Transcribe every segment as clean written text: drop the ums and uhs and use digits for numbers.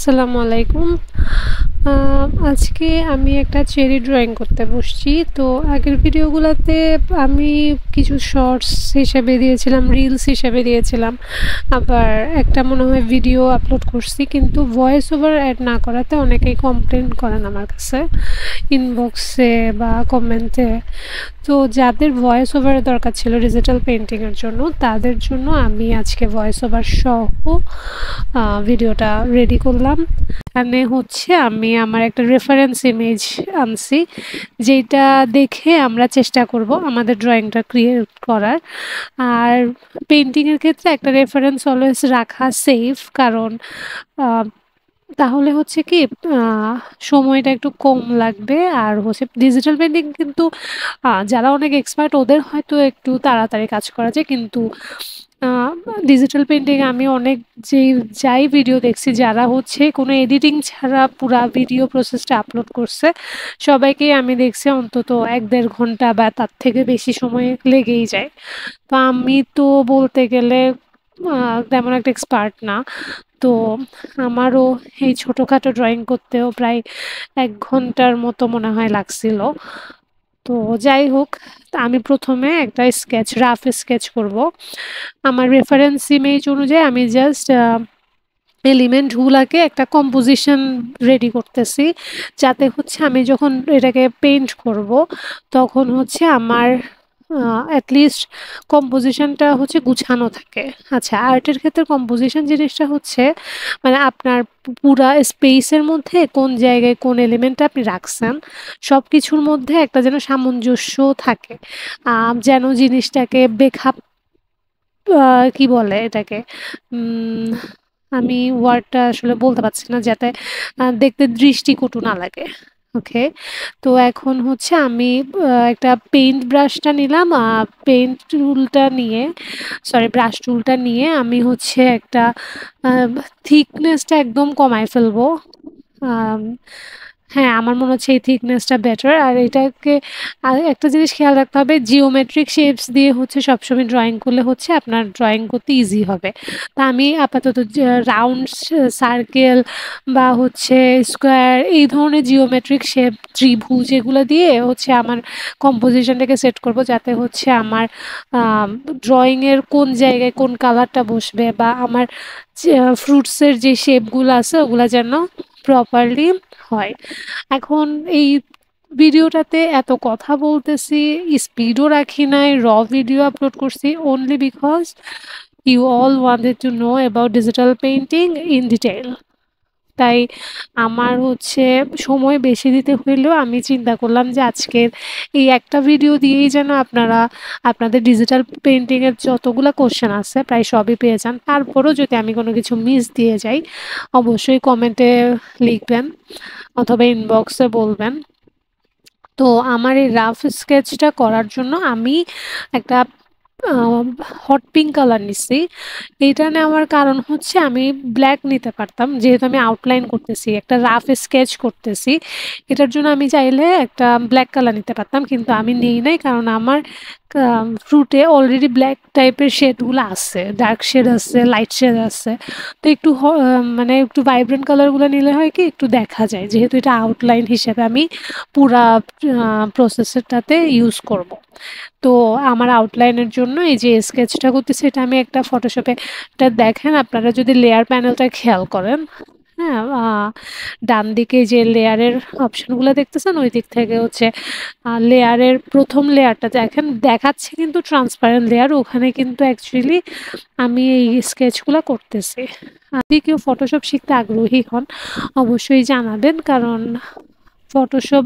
আসসালামু আলাইকুম। আজকে আমি একটা চেরি ড্রয়িং করতে বসছি। তো আগের ভিডিওগুলোতে আমি কিছু শর্টস হিসেবে দিয়েছিলাম, রিলস হিসেবে দিয়েছিলাম, আবার একটা মনে হয় ভিডিও আপলোড করছি, কিন্তু ভয়েস ওভার অ্যাড না করাতে অনেকেই কমপ্লেন করেন আমার কাছে ইনবক্সে বা কমেন্টে। তো যাদের ভয়েস ওভারের দরকার ছিল ডিজিটাল পেন্টিংয়ের জন্য, তাদের জন্য আমি আজকে ভয়েস ওভার সহ ভিডিওটা রেডি করলাম। এখানে হচ্ছে আমি আমার একটা রেফারেন্স ইমেজ আনছি, যেটা দেখে আমরা চেষ্টা করব আমাদের ড্রয়িংটা ক্রিয়েট করার। আর পেন্টিংয়ের ক্ষেত্রে একটা রেফারেন্স অলওয়েজ রাখা সেফ, কারণ তাহলে হচ্ছে কি সময়টা একটু কম লাগবে। আর হচ্ছে ডিজিটাল পেন্টিং কিন্তু যারা অনেক এক্সপার্ট ওদের হয়তো একটু তাড়াতাড়ি কাজ করা যায়, কিন্তু ডিজিটাল পেন্টিং আমি অনেক যাই ভিডিও দেখছি যারা হচ্ছে কোনো এডিটিং ছাড়া পুরা ভিডিও প্রসেসটা আপলোড করছে, সবাইকেই আমি দেখছি অন্তত 1-1.5 ঘন্টা বা তার থেকে বেশি সময় লেগেই যায়। তো আমি তো বলতে গেলে তেমন একটা এক্সপার্ট না। তো আমারও এই ছোটোখাটো ড্রয়িং করতেও প্রায় 1 ঘন্টার মতো মনে হয় লাগছিল। তো যাই হোক, তা আমি প্রথমে একটা রাফ স্কেচ করব। আমার রেফারেন্স ইমেজ অনুযায়ী আমি জাস্ট এলিমেন্টগুলাকে একটা কম্পোজিশন রেডি করতেছি, যাতে হচ্ছে আমি যখন এটাকে পেইন্ট করব তখন হচ্ছে আমার অ্যাটলিস্ট কম্পোজিশনটা হচ্ছে গুছানো থাকে। আচ্ছা, আর্টের ক্ষেত্রে কম্পোজিশন জিনিসটা হচ্ছে মানে আপনার পুরা স্পেসের মধ্যে কোন জায়গায় কোন এলিমেন্টটা আপনি রাখছেন, সব কিছুর মধ্যে একটা যেন সামঞ্জস্য থাকে, যেন জিনিসটাকে বেখাপ কি বলে এটাকে, উম আমি ওয়ার্ডটা আসলে বলতে পারছি না, যাতে দেখতে দৃষ্টিকটু না লাগে। ওকে, তো এখন হচ্ছে আমি একটা পেইন্ট ব্রাশটা নিলাম, পেইন্ট টুলটা নিয়ে, সরি ব্রাশ টুলটা নিয়ে আমি হচ্ছে একটা থিকনেসটা একদম কমায় ফেলবো। আম হ্যাঁ, আমার মনে হচ্ছে এই থিকনেসটা বেটার। আর এটাকে একটা জিনিস খেয়াল রাখতে হবে, জিওমেট্রিক শেপস দিয়ে হচ্ছে সবসময় ড্রয়িং করলে হচ্ছে আপনার ড্রয়িং করতে ইজি হবে। তা আমি আপাতত রাউন্ড, সার্কেল বা হচ্ছে স্কোয়ার, এই ধরনের জিওমেট্রিক শেপ, ত্রিভুজ, এগুলো দিয়ে হচ্ছে আমার কম্পোজিশনটাকে সেট করব, যাতে হচ্ছে আমার ড্রয়িংয়ের কোন জায়গায় কোন কালারটা বসবে, বা আমার ফ্রুটসের যে শেপগুলো আছে ওগুলো যেন প্রপারলি হয়। এখন এই ভিডিওটাতে এত কথা বলতেছি, স্পিডও রাখি নাই, ভিডিও আপলোড করছি only because you all wanted to know about digital painting in detail. তাই আমার হচ্ছে সময় বেশি দিতে হইলেও আমি চিন্তা করলাম যে আজকের এই একটা ভিডিও দিয়েই যেন আপনারা আপনাদের ডিজিটাল পেইন্টিংয়ের যতগুলো কোশ্চেন আছে প্রায় সবই পেয়ে যান। তারপরও যদি আমি কোনো কিছু মিস দিয়ে যাই, অবশ্যই কমেন্টে লিখবেন অথবা ইনবক্সে বলবেন। তো আমার এই রাফ স্কেচটা করার জন্য আমি একটা হট পিঙ্ক কালার নিচ্ছি। এইটা নেওয়ার কারণ হচ্ছে আমি ব্ল্যাক নিতে পারতাম, যেহেতু আমি আউটলাইন করতেছি, একটা রাফ স্কেচ করতেছি। এটার জন্য আমি চাইলে একটা ব্ল্যাক কালার নিতে পারতাম, কিন্তু আমি নেই নাই, কারণ আমার ফ্রুটে অলরেডি ব্ল্যাক টাইপের শেডগুলো আছে, ডার্ক শেড আছে, লাইট শেড আছে। তো একটু মানে একটু ভাইব্রেন্ট কালারগুলো নিলে হয় কি একটু দেখা যায়, যেহেতু এটা আউটলাইন হিসেবে আমি পুরা প্রসেসরটাতে ইউজ করব। তো আমার আউটলাইনের জন্য এই যে স্কেচটা করতেছি, এটা আমি একটা ফটোশপে, এটা দেখেন আপনারা যদি লেয়ার প্যানেলটা খেয়াল করেন, হ্যাঁ, ডান দিকে যে লেয়ারের অপশনগুলো দেখতেছেন ওই দিক থেকে হচ্ছে লেয়ারের প্রথম লেয়ারটা দেখেন, দেখাচ্ছে কিন্তু ট্রান্সপারেন্ট লেয়ার, ওখানে কিন্তু অ্যাকচুয়ালি আমি এই স্কেচগুলো করতেছি। যদি কেউ ফটোশপ শিখতে আগ্রহী হন অবশ্যই জানাবেন, কারণ ফটোশপ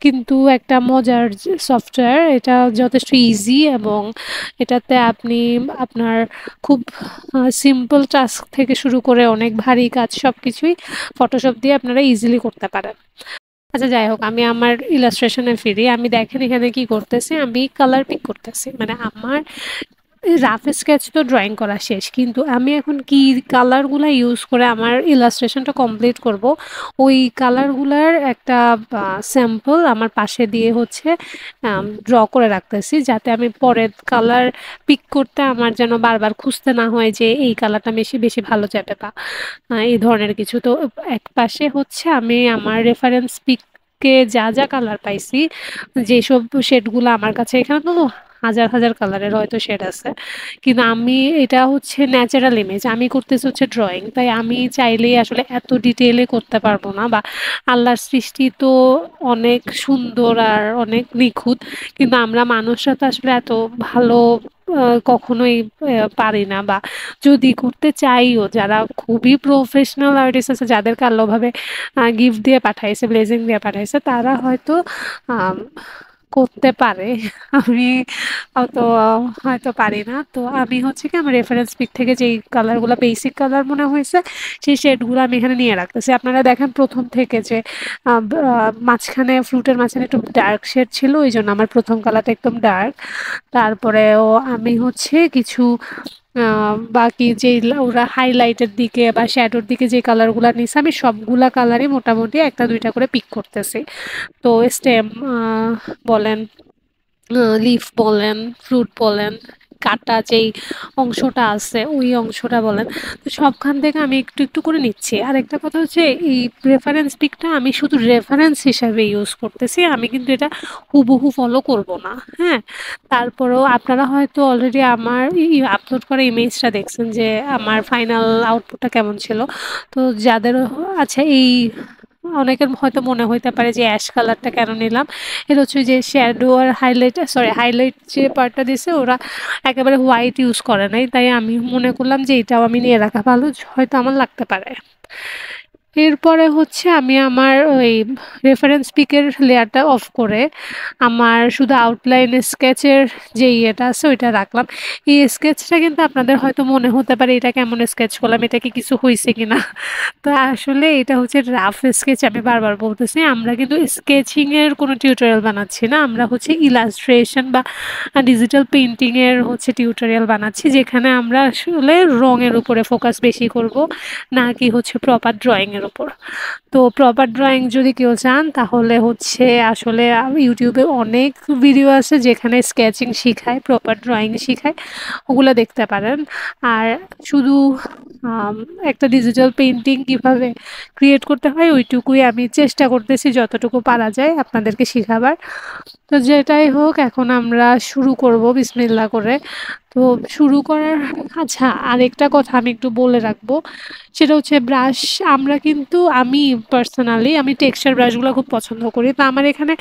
কিন্তু একটা মজার সফটওয়্যার, এটা যথেষ্ট ইজি, এবং এটাতে আপনি আপনার খুব সিম্পল টাস্ক থেকে শুরু করে অনেক ভারী কাজ সব কিছুই ফটোশপ দিয়ে আপনারা ইজিলি করতে পারেন। আচ্ছা, যাই হোক, আমি আমার ইলাস্ট্রেশনে ফিরি। আমি দেখেন এখানে কি করতেছি, আমি কালার পিক করতেছি, মানে আমার রাফ স্কেচ তো ড্রয়িং করা শেষ, কিন্তু আমি এখন কি কালারগুলো ইউজ করে আমার ইলাস্ট্রেশনটা কমপ্লিট করব, ওই কালারগুলার একটা স্যাম্পল আমার পাশে দিয়ে হচ্ছে ড্র করে রাখতেছি, যাতে আমি পরের কালার পিক করতে আমার যেন বারবার খুঁজতে না হয় যে এই কালারটা বেশি বেশি ভালো যাবে বা এই ধরনের কিছু। তো এক পাশে হচ্ছে আমি আমার রেফারেন্স পিকে যা যা কালার পাইছি, যেসব শেডগুলো আমার কাছে, এখানে তো হাজার হাজার কালারের হয়তো শেড আছে, কিন্তু আমি এটা হচ্ছে ন্যাচারাল ইমেজ, আমি করতেছি হচ্ছে ড্রয়িং, তাই আমি চাইলেই আসলে এত ডিটেলে করতে পারবো না। বা আল্লাহর সৃষ্টি তো অনেক সুন্দর আর অনেক নিখুঁত, কিন্তু আমরা মানুষরা তো আসলে এত ভালো কখনোই পারি না, বা যদি করতে চাইও, যারা খুবই প্রফেশনাল আর্টিস্ট আছে যাদেরকে আল্লাহভাবে গিফট দিয়ে পাঠাইছে, ব্লেজিং দিয়ে পাঠাইছে, তারা হয়তো আম, করতে পারে। আমি অত হয়তো পারি না। তো আমি হচ্ছে কি আমার রেফারেন্স পিক থেকে যেই কালারগুলো বেসিক কালার মনে হয়েছে সেই শেডগুলো আমি এখানে নিয়ে রাখতেছি। আপনারা দেখেন প্রথম থেকে যে মাঝখানে ফ্রুটের মাঝখানে একটু ডার্ক শেড ছিল, ওই জন্য আমার প্রথম কালারটা একদম ডার্ক। তারপরেও আমি হচ্ছে কিছু বাকি যে ওরা হাইলাইটের দিকে বা শ্যাডোর দিকে যে কালারগুলো নিছে, আমি সবগুলা কালারই মোটামুটি একটা দুইটা করে পিক করতেছি। তো স্টেম বলেন, লিফ বলেন, ফ্রুট বলেন, কাটা যেই অংশটা আছে ওই অংশটা বলেন, তো সবখান থেকে আমি একটু একটু করে নিচ্ছি। আর একটা কথা হচ্ছে, এই রেফারেন্স পিকটা আমি শুধু রেফারেন্স হিসাবে ইউজ করতেছি, আমি কিন্তু এটা হুবহু ফলো করব না। হ্যাঁ, তারপরেও আপনারা হয়তো অলরেডি আমার আপলোড করা ইমেজটা দেখছেন যে আমার ফাইনাল আউটপুটটা কেমন ছিল। তো যাদের আচ্ছা, এই অনেকের হয়তো মনে হইতে পারে যে অ্যাশ কালারটা কেন নিলাম, এটা হচ্ছে যে শ্যাডো আর হাইলাইট, সরি হাইলাইট যে পার্টটা দিছে ওরা একেবারে হোয়াইট ইউজ করে নাই, তাই আমি মনে করলাম যে এটাও আমি নিয়ে রাখা ভালো, হয়তো আমার লাগতে পারে। এরপরে হচ্ছে আমি আমার ওই রেফারেন্স পিকের লেয়ারটা অফ করে আমার শুধু আউটলাইন স্কেচের যে ইয়েটা আছে ওইটা রাখলাম। এই স্কেচটা কিন্তু আপনাদের হয়তো মনে হতে পারে এটা কেমন স্কেচ করলাম, এটা কি কিছু হয়েছে কিনা। তো আসলে এটা হচ্ছে রাফ স্কেচ, আমি বারবার বলতেছি আমরা কিন্তু স্কেচিংয়ের কোনো টিউটোরিয়াল বানাচ্ছি না, আমরা হচ্ছে ইলাস্ট্রেশন বা ডিজিটাল পেন্টিংয়ের হচ্ছে টিউটোরিয়াল বানাচ্ছি, যেখানে আমরা আসলে রঙের উপরে ফোকাস বেশি করব, না কি হচ্ছে প্রপার ড্রয়িংয়ের উপর। তো প্রপার ড্রয়িং যদি কেউ চান তাহলে হচ্ছে আসলে ইউটিউবে অনেক ভিডিও আছে যেখানে স্কেচিং শিখায়, প্রপার ড্রয়িং শিখায়, ওগুলো দেখতে পারেন। আর শুধু আম, একটা ডিজিটাল পেন্টিং কিভাবে ক্রিয়েট করতে হয় ওইটুকুই আমি চেষ্টা করতেছি যতটুকু পারা যায় আপনাদেরকে শেখাবার। তো যেটাই হোক, এখন আমরা শুরু করব বিসমিল্লাহ করে। তো শুরু করার, আচ্ছা আরেকটা কথা আমি একটু বলে রাখবো, সেটা হচ্ছে ব্রাশ। আমরা কিন্তু আমি পার্সোনালি আমি টেক্সচার ব্রাশগুলো খুব পছন্দ করি, তো আমার এখানে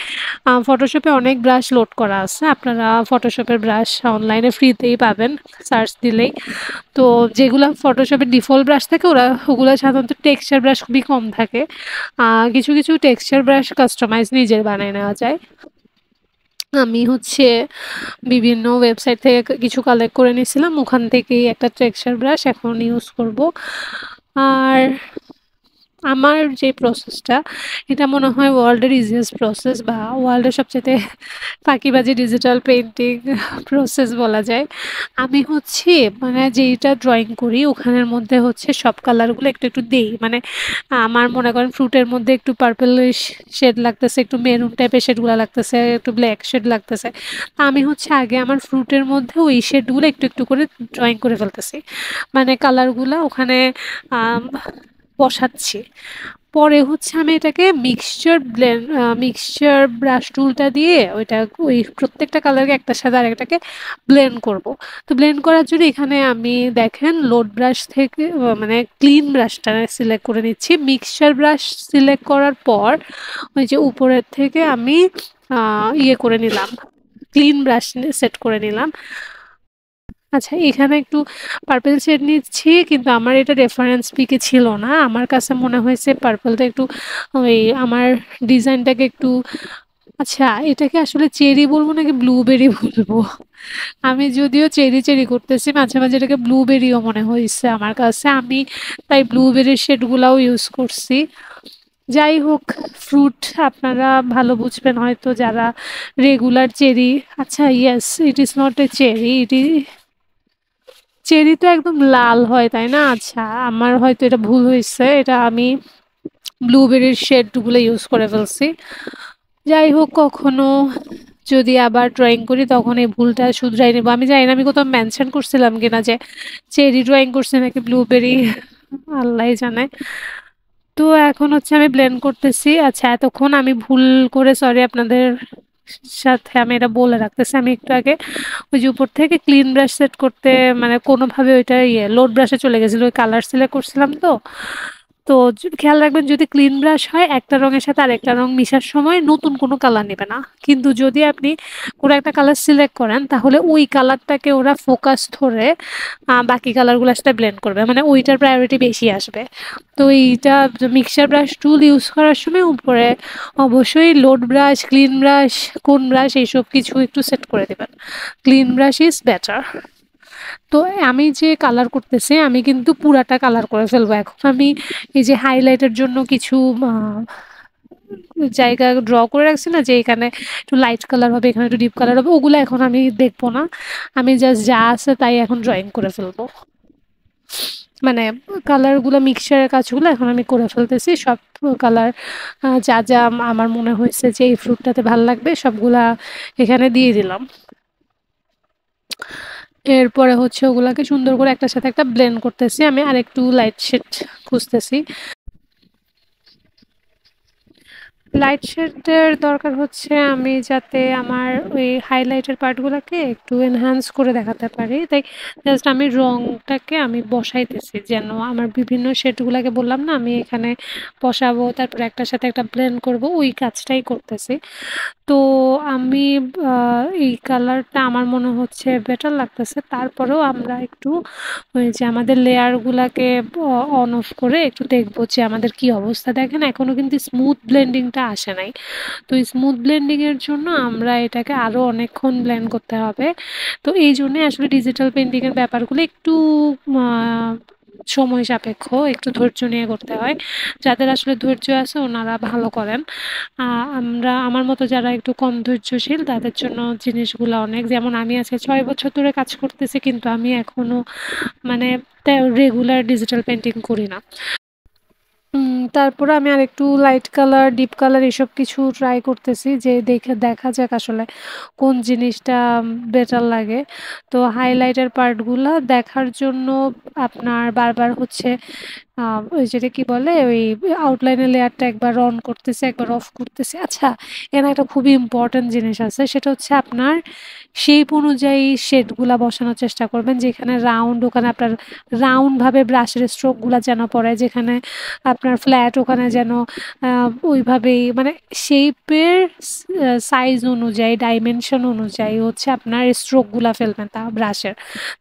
ফটোশপে অনেক ব্রাশ লোড করা আছে, আপনারা ফটোশপের ব্রাশ অনলাইনে ফ্রিতেই পাবেন সার্চ দিলেই। তো যেগুলো ফটোশপের ডিফল্ট ব্রাশ থাকে ওগুলো সাধারণত টেক্সচার ব্রাশ খুবই কম থাকে। কিছু কিছু টেক্সচার ব্রাশ কাস্টমাইজ নিজের বানিয়ে নেওয়া যায়। আমি হচ্ছে বিভিন্ন ওয়েবসাইট থেকে কিছু কালেক্ট করে নিয়েছিলাম, ওখান থেকেই একটা টেক্সচার ব্রাশ এখন ইউজ করব। আর আমার যে প্রসেসটা, এটা মনে হয় ওয়ার্ল্ডের ইজিয়েস্ট প্রসেস বা ওয়ার্ল্ডের সবচেয়ে ফাঁকিবাজি ডিজিটাল পেন্টিং প্রসেস বলা যায়। আমি হচ্ছে মানে যেইটা ড্রয়িং করি ওখানের মধ্যে হচ্ছে সব কালারগুলো একটু একটু দেই, মানে আমার মনে করেন ফ্রুটের মধ্যে একটু পার্পল শেড লাগতেছে, একটু মেরুন টাইপের শেডগুলো লাগতেছে, একটু ব্ল্যাক শেড লাগতেছে, তা আমি হচ্ছে আগে আমার ফ্রুটের মধ্যে ওই শেডগুলো একটু একটু করে ড্রয়িং করে ফেলতেছি, মানে কালারগুলো ওখানে বসাচ্ছি। পরে হচ্ছে আমি এটাকে মিক্সচার ব্রাশ টুলটা দিয়ে ওইটা ওই প্রত্যেকটা কালারকে একটার সাথে আরেকটাকে ব্লেন্ড করব। তো ব্লেন্ড করার জন্য এখানে আমি দেখেন লোড ব্রাশ থেকে মানে ক্লিন ব্রাশটা সিলেক্ট করে নিচ্ছি। মিক্সচার ব্রাশ সিলেক্ট করার পর ওই যে উপরের থেকে আমি ইয়ে করে নিলাম, ক্লিন ব্রাশ সেট করে নিলাম। আচ্ছা, এখানে একটু পার্পল শেড নিচ্ছি, কিন্তু আমার এটা রেফারেন্স পিকে ছিল না, আমার কাছে মনে হয়েছে পার্পলটা একটু ওই আমার ডিজাইনটাকে একটু, আচ্ছা এটাকে আসলে চেরি বলবো নাকি ব্লুবেরি বলবো, আমি যদিও চেরি চেরি করতেছি, মাঝে মাঝে এটাকে ব্লুবেরিও মনে হয়েছে আমার কাছে, আমি তাই ব্লুবেরির শেডগুলাও ইউজ করছি। যাই হোক, ফ্রুট আপনারা ভালো বুঝবেন হয়তো যারা রেগুলার চেরি, আচ্ছা yes, it is not a cherry, cherry তো একদম লাল হয় তাই না? আচ্ছা, আমার হয়তো এটা ভুল হয়েছে, এটা আমি ব্লুবেরির শেডগুলো ইউজ করে ফেলছি। যাই হোক, কখনো যদি আবার ড্রয়িং করি তখন এই ভুলটা শুধরাই নেব। আমি জানি না আমি কোথাও মেনশন করছিলাম কিনা যে চেরি ড্রয়িং করছি নাকি ব্লুবেরি, আল্লাহই জানে। তো এখন হচ্ছে আমি ব্লেন্ড করতেছি। আচ্ছা, এতক্ষণ আমি ভুল করে, সরি আপনাদের সাথে আমি এটা বলে রাখতেছি, আমি একটু আগে ওই যে উপর থেকে ক্লিন ব্রাশ সেট করতে মানে কোনোভাবে ওইটা লোড ব্রাশে চলে গেছিলো, ওই কালার সিলেক্ট করছিলাম। তো তো খেয়াল রাখবেন, যদি ক্লিন ব্রাশ হয় একটা রঙের সাথে আরেকটা রং মিশার সময় নতুন কোনো কালার নেবে না। কিন্তু যদি আপনি কোনো একটা কালার সিলেক্ট করেন তাহলে ওই কালারটাকে ওরা ফোকাস ধরে বাকি কালারগুলোর সাথে ব্লেন্ড করবে, মানে ওইটার প্রায়োরিটি বেশি আসবে। তো এইটা মিক্সার ব্রাশ টুল ইউজ করার সময় উপরে অবশ্যই লোড ব্রাশ, ক্লিন ব্রাশ, কোন ব্রাশ, এইসব কিছু একটু সেট করে দেবেন। Clean brush is better. তো আমি যে কালার করতেছি আমি কিন্তু পুরাটা কালার করে ফেলবো। এখন আমি এই যে হাইলাইটের জন্য কিছু জায়গা ড্র করে রাখছি না, যে এখানে একটু লাইট কালার হবে, এখানে একটু ডিপ কালার হবে, ওগুলো এখন আমি দেখবো না। আমি জাস্ট যা আছে তাই এখন ড্রয়িং করে ফেলবো। মানে কালারগুলো মিক্সচারের কাজগুলো এখন আমি করে ফেলতেছি। সব কালার যা যা আমার মনে হয়েছে যে এই ফ্রুটটাতে ভালো লাগবে সবগুলা এখানে দিয়ে দিলাম। এরপরে হচ্ছে ওগুলাকে সুন্দর করে একটার সাথে একটা ব্লেন্ড করতেছি। আমি আরেকটু লাইট শেড খুঁজতেছি। লাইট শেডের দরকার হচ্ছে আমি যাতে আমার ওই হাইলাইটের পার্টগুলোকে একটু এনহ্যান্স করে দেখাতে পারি, তাই জাস্ট আমি রংটাকে আমি বসাইতেছি যেন আমার বিভিন্ন শেডগুলোকে বললাম না আমি এখানে বসাবো, তারপর একটার সাথে একটা ব্লেন্ড করব, ওই কাজটাই করতেছি। তো আমি এই কালারটা আমার মনে হচ্ছে বেটার লাগতেছে। তারপরেও আমরা একটু ওই যে আমাদের লেয়ারগুলাকে অন অফ করে একটু দেখবো যে আমাদের কি অবস্থা। দেখেন এখনো কিন্তু স্মুথ ব্লেন্ডিংটা আসে নাই। তো স্মুথ ব্লেন্ডিং এর জন্য আমরা এটাকে আরো অনেকক্ষণ ব্লেন্ড করতে হবে। তো এই জন্য আসলে ডিজিটাল পেন্টিং এর ব্যাপারগুলো একটু আহ, সময় সাপেক্ষ, একটু ধৈর্য নিয়ে করতে হয়। যাদের আসলে ধৈর্য আছে ওনারা ভালো করেন। আমরা আমার মতো যারা একটু কম ধৈর্যশীল তাদের জন্য জিনিসগুলো অনেক, যেমন আমি আজকে 6 বছর ধরে কাজ করতেছি কিন্তু আমি এখনো মানে রেগুলার ডিজিটাল পেন্টিং করি না। তারপরে আমি আরেকটু লাইট কালার, ডিপ কালার এসব কিছু ট্রাই করতেছি, যে দেখে দেখা যাক আসলে কোন জিনিসটা বেটার লাগে। তো হাইলাইটের পার্টগুলা দেখার জন্য আপনার বারবার হচ্ছে ওই যেটা কি বলে ওই আউটলাইনের লেয়ারটা একবার অন করতেছে একবার অফ করতেছে। আচ্ছা, এখানে একটা খুবই ইম্পর্টেন্ট জিনিস আছে, সেটা হচ্ছে আপনার শেপ অনুযায়ী শেডগুলা বসানোর চেষ্টা করবেন। যেখানে রাউন্ড ওখানে আপনার রাউন্ডভাবে ব্রাশের স্ট্রোকগুলা যেন পড়ে, যেখানে আপনার ফ্ল্যাট ওখানে যেন ওইভাবেই মানে শেপের সাইজ অনুযায়ী ডাইমেনশন অনুযায়ী হচ্ছে আপনার স্ট্রোকগুলা ফেলবেন তা ব্রাশের,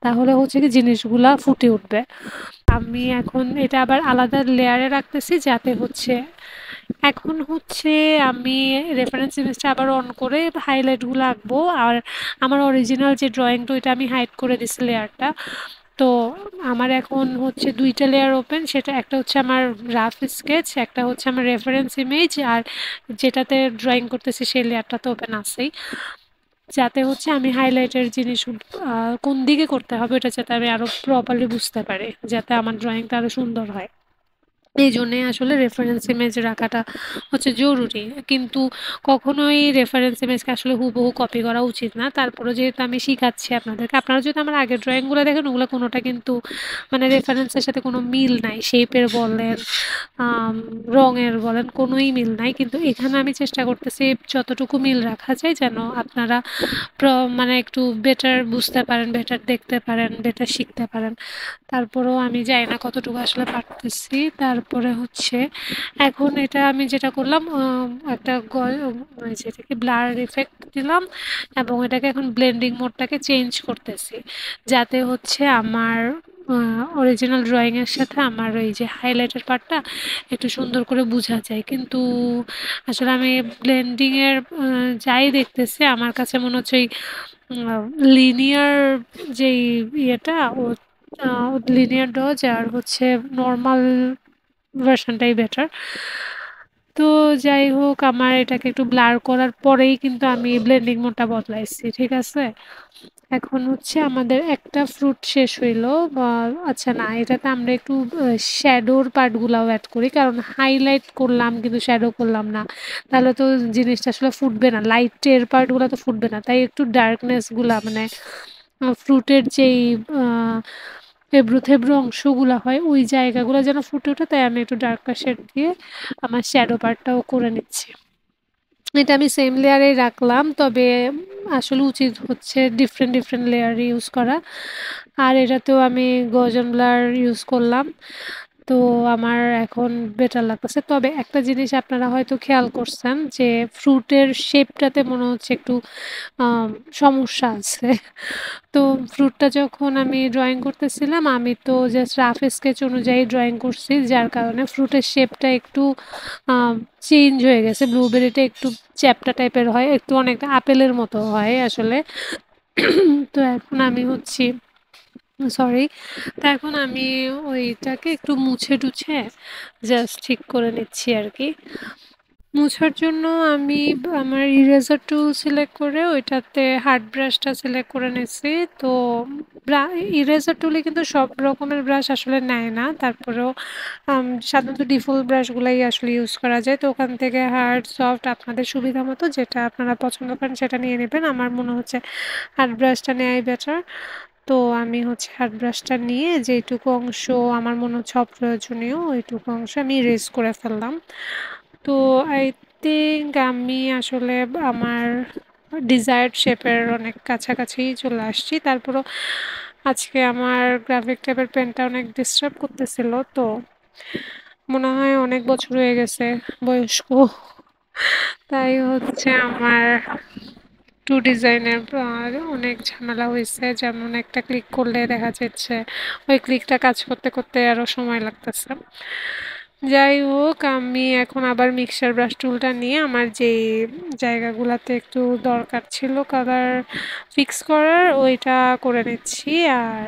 তাহলে হচ্ছে কি জিনিসগুলা ফুটে উঠবে। আমি এখন এটা আবার আলাদা লেয়ারে রাখতেছি যাতে হচ্ছে এখন হচ্ছে আমি রেফারেন্স ইমেজটা আবার অন করে হাইলাইটগুলো আঁকবো। আর আমার অরিজিনাল যে ড্রয়িংটা ওইটা আমি হাইড করে দিছি লেয়ারটা। তো আমার এখন হচ্ছে দুইটা লেয়ার ওপেন, সেটা একটা হচ্ছে আমার রাফ স্কেচ, একটা হচ্ছে আমার রেফারেন্স ইমেজ, আর যেটাতে ড্রয়িং করতেছি সেই লেয়ারটা তো ওপেন আছেই, যাতে হচ্ছে আমি হাইলাইটের জিনিস কোন দিকে করতে হবে ওটা যাতে আমি আরো প্রপারলি বুঝতে পারি, যাতে আমার ড্রয়িংটা আরো সুন্দর হয়। এই জন্যে আসলে রেফারেন্স ইমেজ রাখাটা হচ্ছে জরুরি। কিন্তু কখনোই রেফারেন্স ইমেজকে আসলে হুবহু কপি করা উচিত না। তারপরে যেহেতু আমি শিখাচ্ছি আপনাদেরকে, আপনারা যদি আমার আগের ড্রয়িংগুলো দেখেন ওগুলো কোনোটা কিন্তু মানে রেফারেন্সের সাথে কোনো মিল নাই, শেপের বলেন রঙের বলেন কোনোই মিল নাই। কিন্তু এখানে আমি চেষ্টা করতেছি যতটুকু মিল রাখা যায় যেন আপনারা মানে একটু বেটার বুঝতে পারেন, বেটার দেখতে পারেন, বেটার শিখতে পারেন। তারপরেও আমি জানি না কতটুকু আসলে পারতেছি। তারপরে হচ্ছে এখন এটা আমি যেটা করলাম একটা যেটাকে ব্লার ইফেক্ট দিলাম এবং এটাকে এখন ব্লেন্ডিং মোডটাকে চেঞ্জ করতেছি যাতে হচ্ছে আমার অরিজিনাল ড্রয়িংয়ের সাথে আমার ওই যে হাইলাইটের পার্টটা একটু সুন্দর করে বোঝা যায়। কিন্তু আসলে আমি ব্লেন্ডিংয়ের যাই দেখতেছি আমার কাছে মনে হচ্ছে ওই লিনিয়ার যেই ইয়েটা ও লিনিয়ার ডজ আর হচ্ছে নর্মাল ভার্সনটাই বেটার। তো যাই হোক, আমার এটাকে একটু ব্লার করার পরেই কিন্তু আমি ব্লেন্ডিং মোডটা বদলাইছি, ঠিক আছে। এখন হচ্ছে আমাদের একটা ফ্রুট শেষ হইলো আচ্ছা না এটাতে আমরা একটু শ্যাডোর পার্টগুলাও অ্যাড করি কারণ হাইলাইট করলাম কিন্তু শ্যাডো করলাম না তাহলে তো জিনিসটা আসলে ফুটবে না লাইটের পার্টগুলো তো ফুটবে না তাই একটু ডার্কনেসগুলা মানে ফ্রুটের যেই এবড়ো থেবড়ো অংশগুলা হয় ওই জায়গাগুলো যেন ফুটে ওঠে তাই আমি একটু ডার্কার শেড দিয়ে আমার শ্যাডো পার্টটাও করে নিচ্ছি এটা আমি সেম লেয়ারেই রাখলাম তবে আসলে উচিত হচ্ছে ডিফারেন্ট ডিফারেন্ট লেয়ার ইউজ করা আর এটাতেও আমি গজন ব্লার ইউজ করলাম তো আমার এখন বেটার লাগতেছে তবে একটা জিনিস আপনারা হয়তো খেয়াল করছেন যে ফ্রুটের শেপটাতে মনে হচ্ছে একটু আম, সমস্যা আছে তো ফ্রুটটা যখন আমি ড্রয়িং করতেছিলাম আমি তো জাস্ট রাফ স্কেচ অনুযায়ী ড্রয়িং করছি যার কারণে ফ্রুটের শেপটা একটু চেঞ্জ হয়ে গেছে ব্লুবেরিটা একটু চ্যাপ্টা টাইপের হয় একটু অনেকটা আপেলের মতো হয় আসলে তো এখন আমি হচ্ছি সরি তো এখন আমি ওইটাকে একটু মুছে টুছে জাস্ট ঠিক করে নিচ্ছি আর কি মুছার জন্য আমি আমার ইরেজার টুল সিলেক্ট করে ওইটাতে হার্ড ব্রাশটা সিলেক্ট করে নিয়েছি তো ইরেজার টুলে কিন্তু সব রকমের ব্রাশ আসলে নেয় না তারপরেও সাধারণত ডিফল্ট ব্রাশগুলাই আসলে ইউজ করা যায় তো ওখান থেকে হার্ড সফট আপনাদের সুবিধা মতো যেটা আপনারা পছন্দ করেন সেটা নিয়ে নেবেন আমার মনে হচ্ছে হার্ড ব্রাশটা নেওয়াই বেটার তো আমি হচ্ছে হার্ড ব্রাশটা নিয়ে যেটুকু অংশ আমার মনে হচ্ছে অপ্রয়োজনীয় ওইটুকু অংশ আমি ইরেজ করে ফেললাম তো আই থিঙ্ক আমি আসলে আমার ডিজায়ার্ড শেপের অনেক কাছাকাছি চলে আসছি তারপরও আজকে আমার গ্রাফিক টেপের পেনটা অনেক ডিস্টার্ব করতেছিল তো মনে হয় অনেক বছর হয়ে গেছে বয়স্ক তাই হচ্ছে আমার টু ডিজাইনের অনেক ঝামেলা হয়েছে যেমন একটা ক্লিক করলে দেখা যাচ্ছে ওই ক্লিকটা কাজ করতে করতে আরও সময় লাগতেছে যাই হোক আমি এখন আবার মিক্সার ব্রাশ টুলটা নিয়ে আমার যেই জায়গাগুলোতে একটু দরকার ছিল কালার ফিক্স করার ওইটা করে নিচ্ছি আর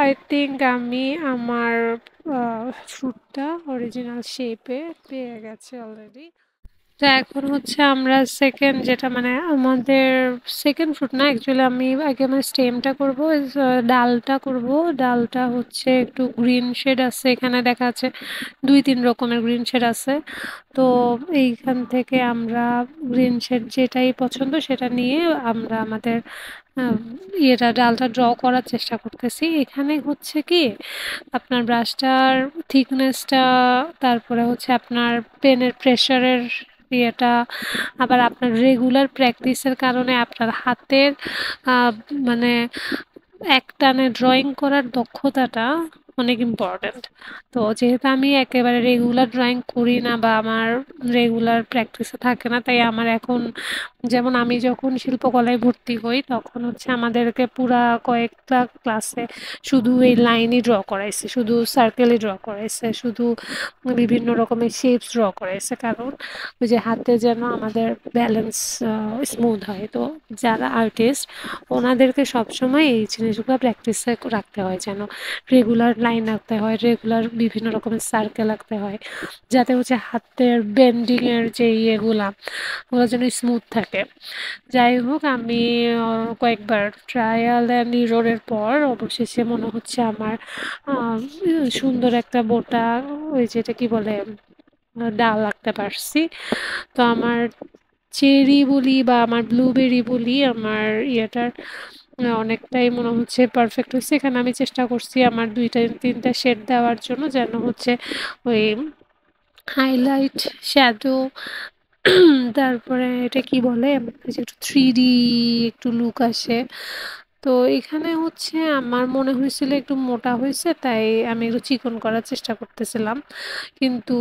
আই থিঙ্ক আমি আমার ফ্রুটটা অরিজিনাল শেপে পেয়ে গেছে অলরেডি তো এখন হচ্ছে আমরা সেকেন্ড যেটা মানে আমাদের সেকেন্ড ফ্রুট না অ্যাকচুয়ালি আমি আগে আমার স্টেমটা করব ডালটা করব ডালটা হচ্ছে একটু গ্রিন শেড আছে এখানে দেখা যাচ্ছে 2-3 রকমের গ্রিন শেড আছে তো এইখান থেকে আমরা গ্রিন শেড যেটাই পছন্দ সেটা নিয়ে আমরা আমাদের ইয়েটা ডালটা ড্র করার চেষ্টা করতেছি এখানে হচ্ছে কি আপনার ব্রাশটার থিকনেসটা তারপরে হচ্ছে আপনার পেনের প্রেশারের ইয়েটা আবার আপনার রেগুলার প্র্যাকটিসের কারণে আপনার হাতের মানে একটানে ড্রয়িং করার দক্ষতাটা অনেক ইম্পর্ট্যান্ট তো যেহেতু আমি একেবারে রেগুলার ড্রয়িং করি না বা আমার রেগুলার প্র্যাকটিসে থাকে না তাই আমার এখন যেমন আমি যখন শিল্পকলায় ভর্তি হই তখন হচ্ছে আমাদেরকে পুরা কয়েকটা ক্লাসে শুধু এই লাইনই ড্র করাইছে শুধু সার্কেলই ড্র করাইছে শুধু বিভিন্ন রকমের শেপস ড্র করাইছে কারণ ওই যে হাতে যেন আমাদের ব্যালেন্স স্মুথ হয় তো যারা আর্টিস্ট ওনাদেরকে সবসময় এই জিনিসগুলো প্র্যাকটিসে রাখতে হয় যেন রেগুলার লাইন আঁকতে হয় রেগুলার বিভিন্ন রকমের সার্কেল আঁকতে হয় যাতে হচ্ছে হাতের বেন্ডিংয়ের যে ইয়েগুলা ওগুলো যেন স্মুথ থাকে যাই হোক আমি কয়েকবার ট্রায়াল অ্যান্ড ইরোরের পর অবশেষে মনে হচ্ছে আমার সুন্দর একটা বোটা ওই যেটা কি বলে ডাল আঁকতে পারছি তো আমার চেরি বলি বা আমার ব্লুবেরি বলি আমার ইয়েটার অনেকটাই মনে হচ্ছে পারফেক্ট হয়েছে এখানে আমি চেষ্টা করছি আমার 2-3টা শেড দেওয়ার জন্য যেন হচ্ছে ওই হাইলাইট শ্যাডো তারপরে এটা কি বলে যে একটু 3D একটু লুক আসে তো এখানে হচ্ছে আমার মনে হয়েছিল একটু মোটা হয়েছে তাই আমি একটু চিকন করার চেষ্টা করতেছিলাম কিন্তু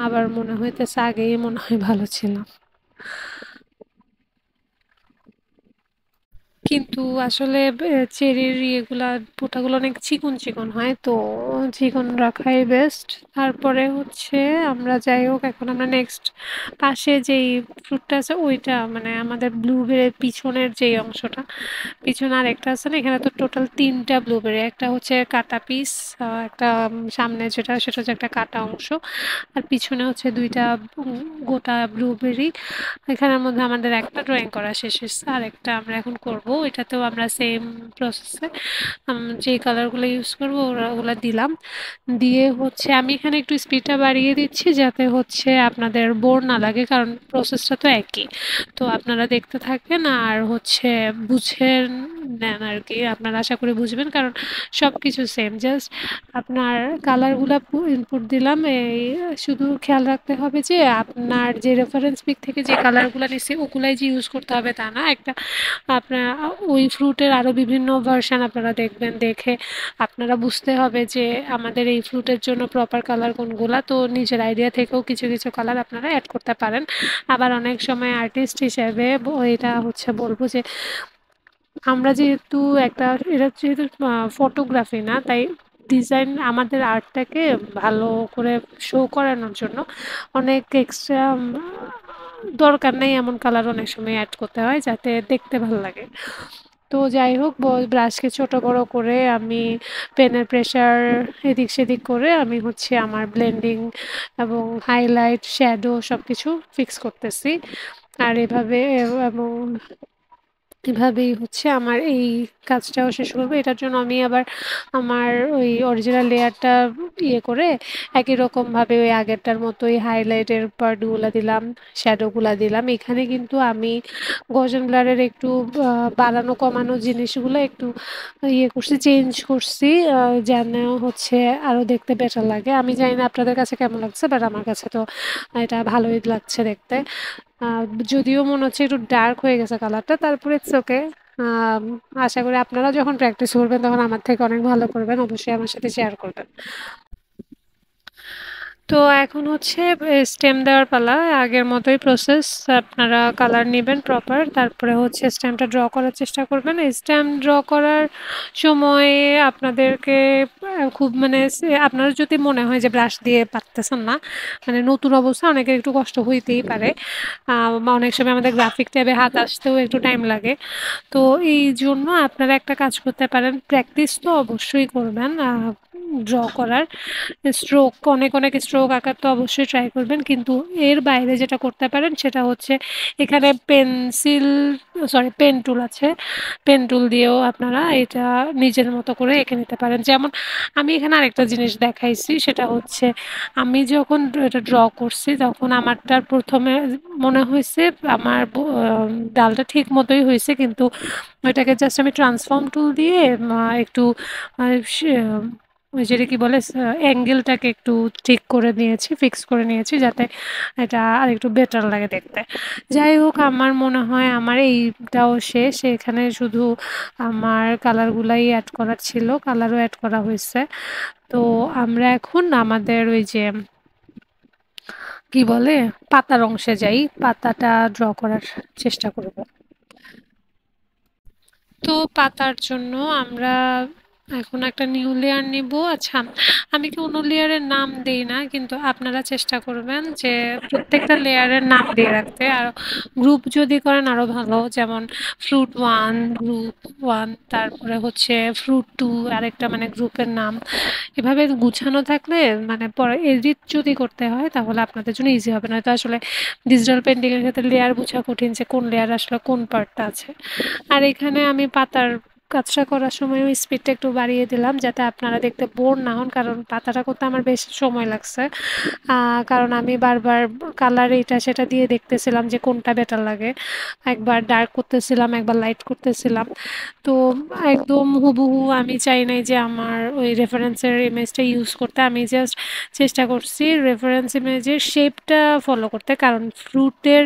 আবার মনে হইতেছে আগেই মনে হয় ভালো ছিল কিন্তু আসলে চেরির ইয়েগুলা পোটাগুলো অনেক চিকন চিকন হয় তো চিকন রাখাই বেস্ট তারপরে হচ্ছে আমরা যাই হোক এখন আমরা নেক্সট পাশে যেই ফ্রুটটা আছে ওইটা মানে আমাদের ব্লুবেরির পিছনের যেই অংশটা পিছনে আর একটা আছে না এখানে তো টোটাল 3টা ব্লুবেরি একটা হচ্ছে কাটা পিস একটা সামনে যেটা সেটা হচ্ছে একটা কাটা অংশ আর পিছনে হচ্ছে 2টা গোটা ব্লুবেরি এখানের মধ্যে আমাদের একটা ড্রয়িং করা শেষ হয়েছে আর একটা আমরা এখন করব এটাতেও আমরা সেম প্রসেসে যে কালারগুলো ইউজ করবো ওগুলো দিলাম। দিয়ে হচ্ছে আমি এখানে একটু স্পিডটা বাড়িয়ে দিচ্ছি যাতে হচ্ছে আপনাদের বোর না লাগে, কারণ প্রসেসটা তো একই। তো আপনারা দেখতে থাকবেন আর হচ্ছে বুঝে নেন আর কি, আপনারা আশা করি বুঝবেন কারণ সব কিছু সেম, জাস্ট আপনার কালারগুলো ইনপুট দিলাম। এই শুধু খেয়াল রাখতে হবে যে আপনার যে রেফারেন্স পিক থেকে যে কালারগুলো নিচ্ছে ওগুলাই যে ইউজ করতে হবে তা না, একটা আপনার ওই ফ্রুটের আরও বিভিন্ন ভার্সান আপনারা দেখবেন, দেখে আপনারা বুঝতে হবে যে আমাদের এই ফ্রুটের জন্য প্রপার কালার কোনগুলা। তো নিজের আইডিয়া থেকেও কিছু কিছু কালার আপনারা অ্যাড করতে পারেন। আবার অনেক সময় আর্টিস্ট হিসেবে এটা হচ্ছে বলবো যে আমরা যেহেতু একটা, এটা যেহেতু ফটোগ্রাফি না, তাই ডিজাইন আমাদের আর্টটাকে ভালো করে শো করানোর জন্য অনেক এক্সট্রা দরকার নেই এমন কালার অনেক সময় অ্যাড করতে হয় যাতে দেখতে ভালো লাগে। তো যাই হোক, ব্রাশকে ছোট বড় করে আমি পেনের প্রেশার এদিক সেদিক করে আমি হচ্ছে আমার ব্লেন্ডিং এবং হাইলাইট শ্যাডো সব কিছু ফিক্স করতেছি। আর এবং এভাবেই হচ্ছে আমার এই কাজটাও শেষ করবো। এটার জন্য আমি আবার আমার ওই অরিজিনাল লেয়ারটা করে একই রকমভাবে ওই আগেরটার মতোই হাইলাইটের পার্টগুলো দিলাম, শ্যাডোগুলো দিলাম। এখানে কিন্তু আমি গজন ব্লারের একটু বাড়ানো কমানো জিনিসগুলো একটু করছি, চেঞ্জ করছি, যেন হচ্ছে আরও দেখতে বেটার লাগে। আমি জানি না আপনাদের কাছে কেমন লাগছে, বাট আমার কাছে তো এটা ভালোই লাগছে দেখতে। যদিও মনে হচ্ছে একটু ডার্ক হয়ে গেছে কালারটা, তারপরে ইটস ওকে। আশা করি আপনারা যখন প্র্যাকটিস করবেন তখন আমার থেকে অনেক ভালো করবেন, অবশ্যই আমার সাথে শেয়ার করবেন। তো এখন হচ্ছে স্টেম দেওয়ার পালা। আগের মতোই প্রসেস, আপনারা কালার নেবেন প্রপার, তারপরে হচ্ছে স্টেমটা ড্র করার চেষ্টা করবেন। স্টেম ড্র করার সময় আপনাদেরকে খুব মানে আপনারা যদি মনে হয় যে ব্রাশ দিয়ে পারতেছেন না, মানে নতুন অবস্থা অনেকের একটু কষ্ট হইতেই পারে, বা অনেক সময় আমাদের গ্রাফিক ট্যাবে হাত আসতেও একটু টাইম লাগে। তো এই জন্য আপনারা একটা কাজ করতে পারেন, প্র্যাকটিস তো অবশ্যই করবেন ড্র করার, স্ট্রোক অনেক অনেক স্ট্রোক আঁকার তো অবশ্যই ট্রাই করবেন, কিন্তু এর বাইরে যেটা করতে পারেন সেটা হচ্ছে এখানে পেন টুল আছে, পেন টুল দিয়েও আপনারা এটা নিজের মতো করে এঁকে নিতে পারেন। যেমন আমি এখানে আরেকটা জিনিস দেখাইছি, সেটা হচ্ছে আমি যখন এটা ড্র করছি তখন আমারটার প্রথমে মনে হয়েছে আমার ডালটা ঠিক মতোই হয়েছে, কিন্তু ওইটাকে জাস্ট আমি ট্রান্সফর্ম টুল দিয়ে একটু ওই যেটা কি বলে অ্যাঙ্গেলটাকে একটু ঠিক করে নিয়েছি, ফিক্স করে নিয়েছি যাতে এটা আর একটু বেটার লাগে দেখতে। যাই হোক, আমার মনে হয় আমার এইটাও শেষ, এখানে শুধু আমার কালারগুলাই অ্যাড করার ছিল, কালারও অ্যাড করা হয়েছে। তো আমরা এখন আমাদের ওই যে কি বলে পাতার অংশে যাই, পাতাটা ড্র করার চেষ্টা করব। তো পাতার জন্য আমরা এখন একটা নিউ লেয়ার নিব। আচ্ছা, আমি কোনো লেয়ারের নাম দেই না, কিন্তু আপনারা চেষ্টা করবেন যে প্রত্যেকটা লেয়ারের নাম দিয়ে রাখতে, আর গ্রুপ যদি করেন আরও ভালো, যেমন ফ্রুট ওয়ান, গ্রুপ ওয়ান, তারপরে হচ্ছে ফ্রুট টু, আরেকটা মানে গ্রুপের নাম। এভাবে গুছানো থাকলে মানে পরে এডিট যদি করতে হয় তাহলে আপনাদের জন্য ইজি হবে, নয়তো আসলে ডিজিটাল পেন্টিংয়ের ক্ষেত্রে লেয়ার বোঝা কঠিন যে কোন লেয়ার আসলে কোন পার্টটা আছে। আর এখানে আমি পাতার কাজটা করার সময় ওই স্পিডটা একটু বাড়িয়ে দিলাম যাতে আপনারা দেখতে বোর না হন, কারণ পাতাটা করতে আমার বেশ সময় লাগছে, কারণ আমি বারবার কালার এটা সেটা দিয়ে দেখতেছিলাম যে কোনটা বেটার লাগে, একবার ডার্ক করতেছিলাম, একবার লাইট করতেছিলাম। তো একদম হুবহু আমি চাই নাই যে আমার ওই রেফারেন্সের ইমেজটা ইউজ করতে, আমি জাস্ট চেষ্টা করছি রেফারেন্স ইমেজের শেপটা ফলো করতে, কারণ ফ্রুটের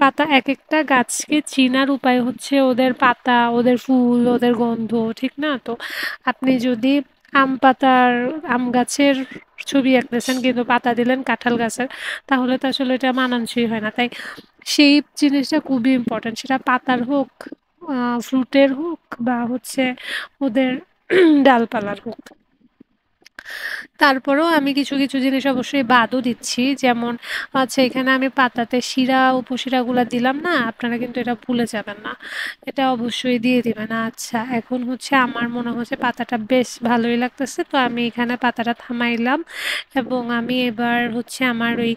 পাতা এক একটা গাছকে চিনার উপায় হচ্ছে ওদের পাতা, ওদের ফুল, ওদের গন্ধ, ঠিক না? তো আপনি যদি আম গাছের ছবি আঁকতেছেন কিন্তু পাতা দিলেন কাঁঠাল গাছের, তাহলে তো আসলে এটা মানানসই হয় না। তাই সেই জিনিসটা খুবই ইম্পর্টেন্ট, সেটা পাতার হোক, ফ্রুটের হোক, বা হচ্ছে ওদের ডালপালার হোক। তারপরেও আমি কিছু, কিছু জিনিস অবশ্যই বাদও দিচ্ছি। যেমন আচ্ছা এখানে আমি পাতাতে শিরা, উপশিরাগুলা দিলাম না? আপনারা কিন্তু এটা ভুলে যাবেন না। এটা অবশ্যই দিয়ে দিবেন। আচ্ছা এখন হচ্ছে আমার মনে হচ্ছে পাতাটা বেশ ভালোই লাগতেছে। তো আমি এখানে পাতাটা থামাইলাম এবং আমি এবার হচ্ছে আমার ওই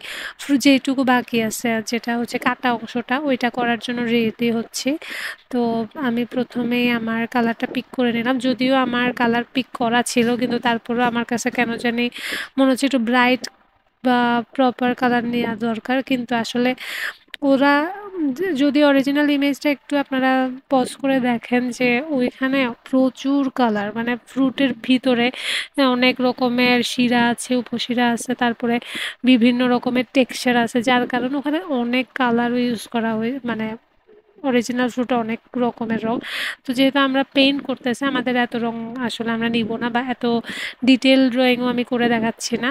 যেইটুকু বাকি আছে যেটা হচ্ছে কাটা অংশটা ওইটা করার জন্য রেডি হচ্ছি। তো আমি প্রথমেই আমার কালারটা পিক করে নিলাম। যদিও আমার কালার পিক করা ছিল কিন্তু তারপরেও আমার কাছে কেন জানি মনে হচ্ছে একটু ব্রাইট বা প্রপার কালার নেওয়া দরকার। কিন্তু আসলে ওরা যদি অরিজিনাল ইমেজটা একটু আপনারা পজ করে দেখেন যে ওইখানে প্রচুর কালার, মানে ফ্রুটের ভিতরে অনেক রকমের শিরা আছে, উপশিরা আছে, তারপরে বিভিন্ন রকমের টেক্সচার আছে, যার কারণে ওখানে অনেক কালারও ইউজ করা হয়, মানে অরিজিনাল ফ্রুটে অনেক রকমের রং। তো যেহেতু আমরা পেইন্ট করতেছি আমাদের এত রং আসলে আমরা নিব না বা এত ডিটেল ড্রয়িংও আমি করে দেখাচ্ছি না।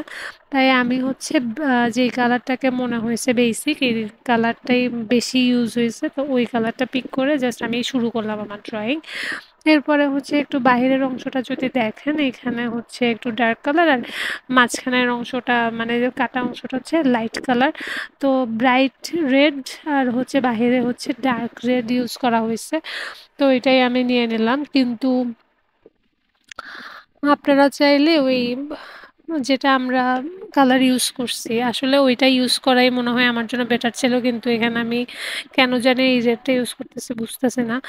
তাই আমি হচ্ছে যেই কালারটাকে মনে হয়েছে বেসিক এই কালারটাই বেশি ইউজ হয়েছে, তো ওই কালারটা পিক করে জাস্ট আমি শুরু করলাম আমার ড্রয়িং। এরপরে হচ্ছে একটু বাহিরের অংশটা যদি দেখেন এখানে হচ্ছে একটু ডার্ক কালার আর মাঝখানের অংশটা মানে কাটা অংশটা হচ্ছে লাইট কালার। তো ব্রাইট রেড আর হচ্ছে বাহিরে হচ্ছে ডার্ক রেড ইউজ করা হয়েছে। তো এটাই আমি নিয়ে নিলাম। কিন্তু আপনারা চাইলে ওই যেটা আমরা কালার ইউজ করছি আসলে ওইটা ইউজ করাই মনে হয় আমার জন্য বেটার ছিল, কিন্তু এখানে আমি কেন জানি এই রেডটা ইউজ করতেছি বুঝতেছি না।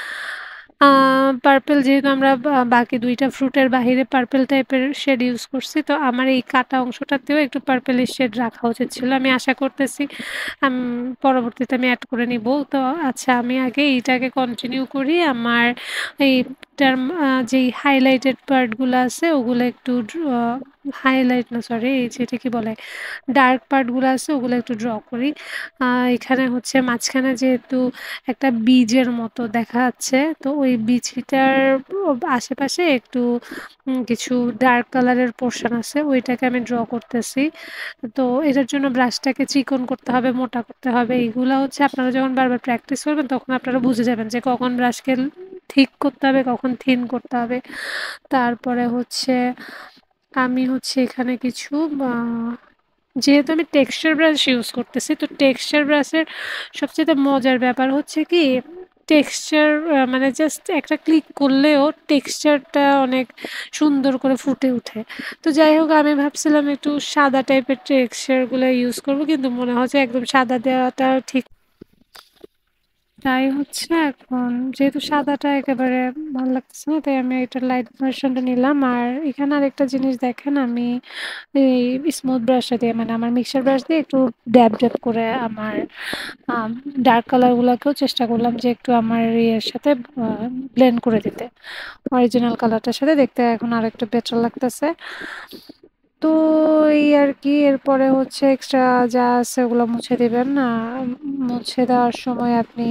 পার্পেল যেহেতু আমরা বাকি দুইটা ফ্রুটের বাহিরে পার্পেল টাইপের শেড ইউজ করছি, তো আমার এই কাটা অংশটাতেও একটু পার্পেলের শেড রাখা উচিত ছিল। আমি আশা করতেছি পরবর্তীতে আমি অ্যাড করে নিব। তো আচ্ছা আমি আগে এইটাকে কন্টিনিউ করি। আমার এইটার যেই হাইলাইটেড পার্টগুলো আছে ওগুলো একটু হাইলাইট না সরি এই যেটা কি বলে ডার্ক পার্টগুলো আছে ওগুলো একটু ড্র করি। এখানে হচ্ছে মাঝখানে যেহেতু একটা বীজের মতো দেখা যাচ্ছে, তো ওই বীজটার আশেপাশে একটু কিছু ডার্ক কালারের পোর্শন আছে ওইটাকে আমি ড্র করতেছি। তো এটার জন্য ব্রাশটাকে চিকন করতে হবে, মোটা করতে হবে। এইগুলা হচ্ছে আপনারা যখন বারবার প্র্যাকটিস করবেন তখন আপনারা বুঝে যাবেন যে কখন ব্রাশকে ঠিক করতে হবে, কখন থিন করতে হবে। তারপরে হচ্ছে আমি হচ্ছে এখানে কিছু যেহেতু আমি টেক্সচার ব্রাশ ইউজ করতেছি, তো টেক্সচার ব্রাশের সবচেয়ে মজার ব্যাপার হচ্ছে কি টেক্সচার মানে জাস্ট একটা ক্লিক করলেও টেক্সচারটা অনেক সুন্দর করে ফুটে ওঠে। তো যাই হোক আমি ভাবছিলাম একটু সাদা টাইপের টেক্সচারগুলো ইউজ করব, কিন্তু মনে হচ্ছে একদম সাদা দেওয়াটা ঠিক। তাই হচ্ছে এখন যেহেতু সাদাটা একেবারে ভালো লাগতেছে না তাই আমি একটা লাইট ভার্সনটা নিলাম। আর এখানে আরেকটা জিনিস দেখেন আমি এই স্মুথ ব্রাশটা দিয়ে মানে আমার মিক্সার ব্রাশ দিয়ে একটু ড্যাব ড্যাব করে আমার ডার্ক কালারগুলোকেও চেষ্টা করলাম যে একটু আমার ইয়ের সাথে ব্লেন্ড করে দিতে, অরিজিনাল কালারটার সাথে দেখতে এখন আরেকটু বেটার লাগতেছে। তো এই আর কি এরপরে হচ্ছে এক্সট্রা যা আছে ওগুলো মুছে দিবেন। মুছে দেওয়ার সময় আপনি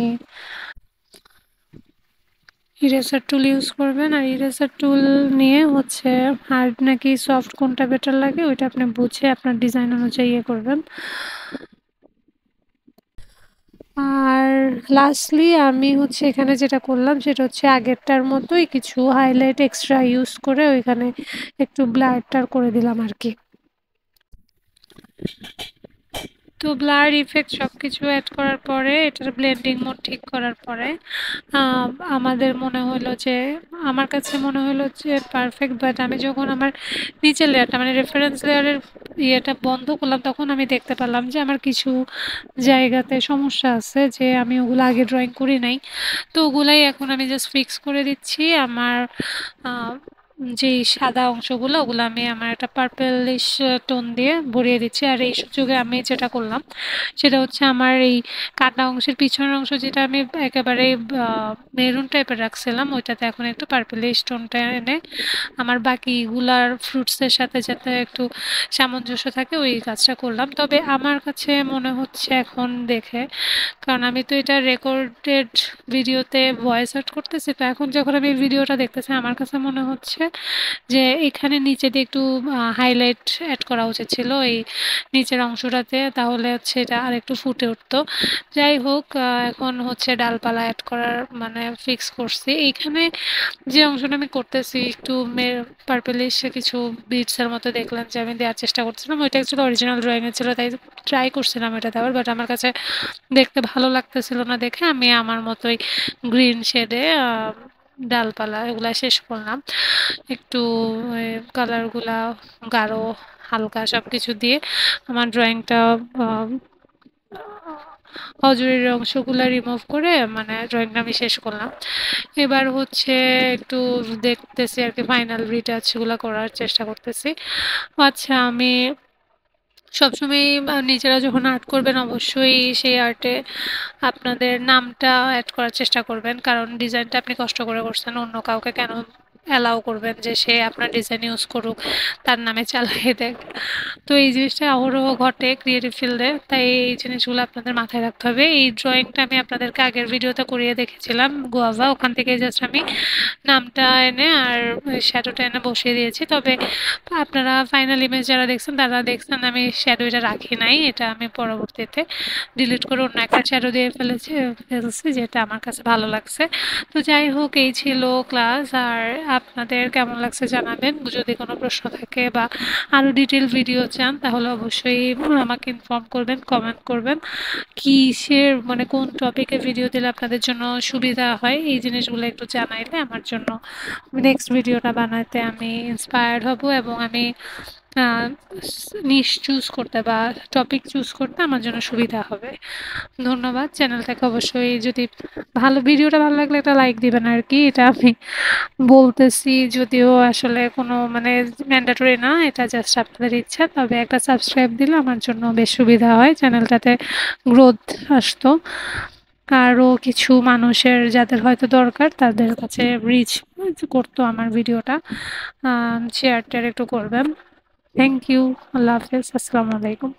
ইরেজার টুল ইউজ করবেন। আর ইরেজার টুল নিয়ে হচ্ছে হার্ড নাকি সফট কোনটা বেটার লাগে ওইটা আপনি বুঝে আপনার ডিজাইন অনুযায়ী ইয়ে করবেন। আর লাস্টলি আমি হচ্ছে এখানে যেটা করলাম সেটা হচ্ছে আগেরটার মতোই কিছু হাইলাইট এক্সট্রা ইউজ করে ওইখানে একটু ব্লারটার করে দিলাম আর কি। তো ব্লার ইফেক্ট সব কিছু অ্যাড করার পরে এটার ব্লেন্ডিং মোড ঠিক করার পরে আমাদের মনে হলো যে আমার কাছে মনে হলো যে পারফেক্ট। বাট আমি যখন আমার নিচের লেয়ারটা মানে রেফারেন্স লেয়ারের ইয়েটা বন্ধ করলাম তখন আমি দেখতে পেলাম যে আমার কিছু জায়গাতে সমস্যা আছে যে আমি ওগুলো আগে ড্রয়িং করি নাই। তো ওগুলাই এখন আমি জাস্ট ফিক্স করে দিচ্ছি। আমার যে সাদা অংশগুলো ওগুলো আমি আমার একটা পার্পেলিশ টোন দিয়ে ভরিয়ে দিচ্ছি। আর এই সুযোগে আমি যেটা করলাম সেটা হচ্ছে আমার এই কাটা অংশের পিছনের অংশ যেটা আমি একেবারে মেরুন টাইপের রাখছিলাম ওইটাতে এখন একটু পার্পেলিশ টোনটা এনে আমার বাকিগুলার ফ্রুটসের সাথে যাতে একটু সামঞ্জস্য থাকে ওই কাজটা করলাম। তবে আমার কাছে মনে হচ্ছে এখন দেখে, কারণ আমি তো এটা রেকর্ডেড ভিডিওতে ভয়েস আউট করতেছি, তো এখন যখন আমি ভিডিওটা দেখতেছি আমার কাছে মনে হচ্ছে যে এখানে নিচে দিয়ে একটু হাইলাইট অ্যাড করা উচিত ছিল এই নিচের অংশটাতে, তাহলে হচ্ছে এটা আর একটু ফুটে উঠতো। যাই হোক, এখন হচ্ছে ডালপালা অ্যাড করার মানে ফিক্স করছি। এইখানে যে অংশটা আমি করতেছি একটু পার্পেলিশ কিছু বিটসের মতো দেখলাম যে আমি দেওয়ার চেষ্টা করছিলাম, ওইটা অ্যাকচুয়ালি অরিজিনাল ড্রয়িংয়ে ছিল, তাই ট্রাই করছিলাম এটা দেওয়ার, বাট আমার কাছে দেখতে ভালো লাগতেছিল না দেখে আমি আমার মতোই গ্রিন শেডে ডালপালা এগুলা শেষ করলাম। একটু কালারগুলা গাঢ় হালকা সব কিছু দিয়ে আমার ড্রয়িংটা অজুরির অংশগুলো রিমুভ করে মানে ড্রয়িংটা আমি শেষ করলাম। এবার হচ্ছে একটু দেখতেছি আর কি, ফাইনাল রিটাচগুলো করার চেষ্টা করতেছি। আচ্ছা, আমি সবসময় নিজেরা যখন আর্ট করবেন অবশ্যই সেই আর্টে আপনাদের নামটা অ্যাড করার চেষ্টা করবেন, কারণ ডিজাইনটা আপনি কষ্ট করে করছেন, অন্য কাউকে কেন অ্যালাউ করবেন যে সে আপনার ডিজাইন ইউজ করুক, তার নামে চালিয়ে দেখ। তো এই জিনিসটা অহরহ ঘটে ক্রিয়েটিভ ফিল্ডে, তাই এই জিনিসগুলো আপনাদের মাথায় রাখতে হবে। এই ড্রয়িংটা আমি আপনাদেরকে আগের ভিডিওতে করিয়ে দেখেছিলাম গোয়াভা, ওখান থেকে জাস্ট আমি নামটা এনে আর শ্যাডোটা এনে বসিয়ে দিয়েছি। তবে আপনারা ফাইনাল ইমেজ যারা দেখছেন তারা দেখছেন আমি শ্যাডোটা রাখি নাই, এটা আমি পরবর্তীতে ডিলিট করে অন্য একটা শ্যাডো দিয়ে ফেলছি যেটা আমার কাছে ভালো লাগছে। তো যাই হোক, এই ছিল ক্লাস। আর আপনাদের কেমন লাগছে জানাবেন, যদি কোনো প্রশ্ন থাকে বা আরও ডিটেল ভিডিও চান তাহলে অবশ্যই আমাকে ইনফর্ম করবেন, কমেন্ট করবেন কিসের মানে কোন টপিকে ভিডিও দিলে আপনাদের জন্য সুবিধা হয়, এই জিনিসগুলো একটু জানাইলে আমার জন্য নেক্সট ভিডিওটা বানাতে আমি ইন্সপায়ার্ড হব এবং আমি নিশ চুজ করতে বা টপিক চুজ করতে আমার জন্য সুবিধা হবে। ধন্যবাদ। চ্যানেলটাকে অবশ্যই যদি ভিডিওটা ভালো লাগলে একটা লাইক দিবেন আর কি, এটা আমি বলতেছি যদিও আসলে কোনো মানে ম্যান্ডেটরি না, এটা জাস্ট আপনাদের ইচ্ছা। তবে একটা সাবস্ক্রাইব দিলে আমার জন্য বেশ সুবিধা হয়, চ্যানেলটাতে গ্রোথ আসতো, আরও কিছু মানুষের যাদের হয়তো দরকার তাদের কাছে রিচ করতো আমার ভিডিওটা। শেয়ার টেয়ার একটু করবেন। Thank you. আল্লাহ হাফেজ। আসসালামু আলাইকুম।